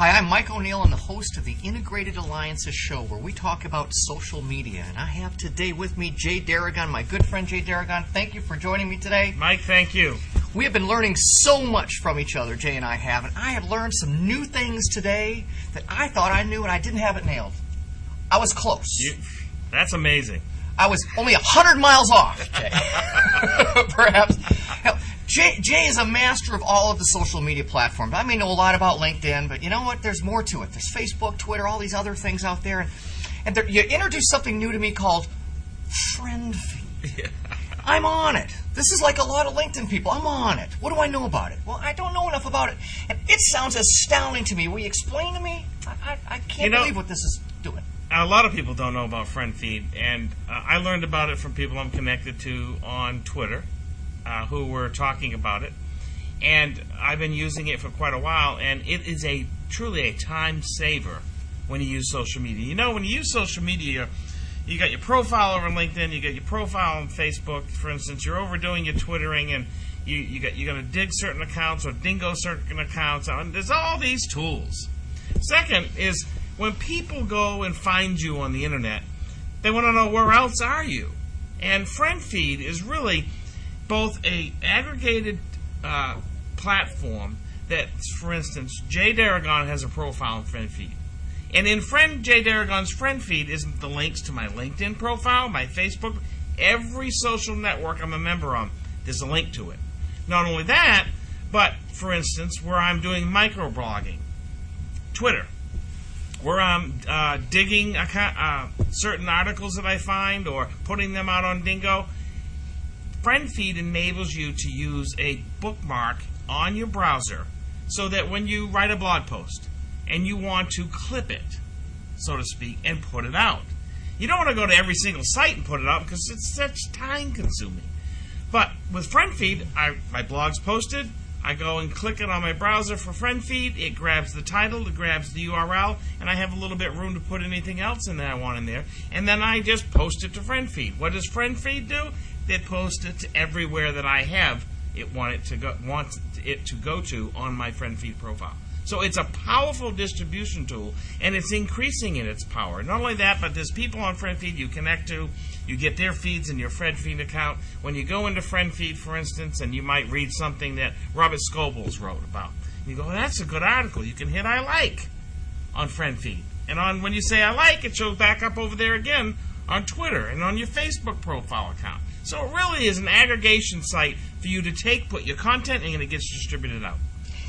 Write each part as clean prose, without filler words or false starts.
Hi, I'm Mike O'Neill and the host of the Integrated Alliances show where we talk about social media. And I have today with me Jay Deragon, my good friend Jay Deragon. Thank you for joining me today. Mike, thank you. We have been learning so much from each other, Jay and I have, and I have learned some new things today that I thought I knew and I didn't have it nailed. I was close. That's amazing. I was only 100 miles off, Jay. Perhaps. Now, Jay is a master of all of the social media platforms. I may know a lot about LinkedIn, but you know what? There's more to it. There's Facebook, Twitter, all these other things out there. And you introduced something new to me called Friend Feed. Yeah. I'm on it. This is like a lot of LinkedIn people. I'm on it. What do I know about it? Well, I don't know enough about it. And it sounds astounding to me. Will you explain to me? I can't believe what this is doing. A lot of people don't know about Friend Feed, and I learned about it from people I'm connected to on Twitter who were talking about it. And I've been using it for quite a while, and it is truly a time saver when you use social media. You know, when you use social media, you got your profile over LinkedIn, you got your profile on Facebook, for instance. You're overdoing your Twittering, and you're going to dig certain accounts or dingo certain accounts. And there's all these tools. Second is when people go and find you on the internet, they want to know where else are you. And Friend Feed is really both a aggregated platform that, for instance, Jay Deragon has a profile in Friend Feed. And in Jay Deragon's Friend Feed isn't the links to my LinkedIn profile, my Facebook, every social network I'm a member of, there's a link to it. Not only that, but, for instance, where I'm doing microblogging, Twitter, where I'm digging certain articles that I find or putting them out on Dingo, Friend Feed enables you to use a bookmark on your browser so that when you write a blog post, and you want to clip it, so to speak, and put it out. You don't want to go to every single site and put it out because it's such time-consuming. But with Friend Feed, my blog's posted. I go and click it on my browser for Friend Feed. It grabs the title, it grabs the URL, and I have a little bit room to put anything else in that I want in there. And then I just post it to Friend Feed. What does Friend Feed do? It posts it to everywhere that I have wants it to go to on my Friend Feed profile. So it's a powerful distribution tool, and it's increasing in its power. Not only that, but there's people on Friend Feed you connect to. You get their feeds in your Friend Feed account. When you go into Friend Feed, for instance, and you might read something that Robert Scobles wrote about, you go, that's a good article. You can hit I like on Friend Feed. And when you say I like, it shows back up over there again on Twitter and on your Facebook profile account. So it really is an aggregation site for you to put your content in, and it gets distributed out.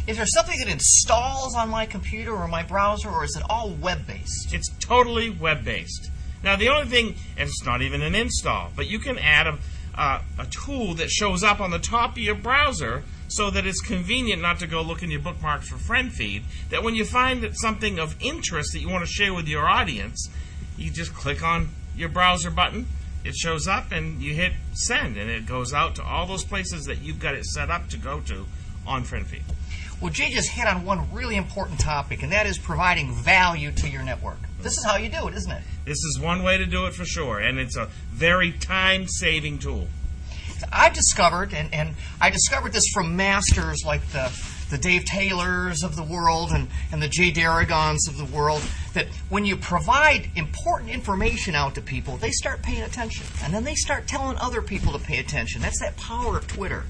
Is there something that installs on my computer or my browser, or is it all web-based? It's totally web-based. Now, the only thing, and it's not even an install, but you can add a tool that shows up on the top of your browser so that it's convenient not to go look in your bookmarks for Friend Feed, that when you find that something of interest that you want to share with your audience, you just click on your browser button, it shows up, and you hit send, and it goes out to all those places that you've got it set up to go to on Friend Feed. Well, Jay just hit on one really important topic, and that is providing value to your network. This is how you do it, isn't it? This is one way to do it for sure, and it's a very time-saving tool. I've discovered, and I discovered this from masters like the Dave Taylors of the world and the Jay Deragons of the world, that when you provide important information out to people, they start paying attention. And then they start telling other people to pay attention. That's that power of Twitter.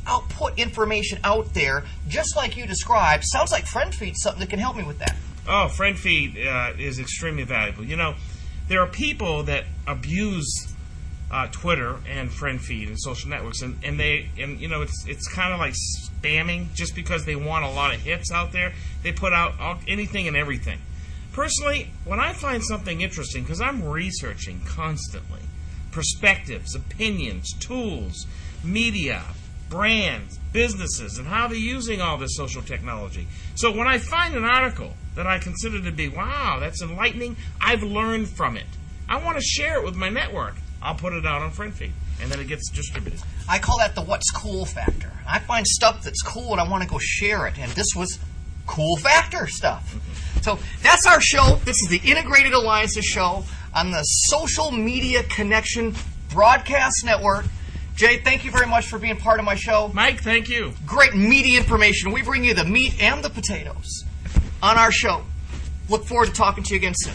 Output information out there, just like you described. Sounds like Friend Feed's something that can help me with that. Oh, Friend Feed is extremely valuable. You know, there are people that abuse Twitter and Friend Feed and social networks, and you know, it's kind of like spamming just because they want a lot of hits out there. They put out anything and everything. Personally, when I find something interesting, because I'm researching constantly, perspectives, opinions, tools, media, brands, businesses, and how they're using all this social technology. So when I find an article that I consider to be, wow, that's enlightening, I've learned from it, I want to share it with my network, I'll put it out on Friend Feed, and then it gets distributed. I call that the what's cool factor. I find stuff that's cool and I want to go share it, and this was cool factor stuff. So that's our show. This is the Integrated Alliances show on the Social Media Connection Broadcast Network. Jay, thank you very much for being part of my show. Mike, thank you. Great meaty information. We bring you the meat and the potatoes on our show. Look forward to talking to you again soon.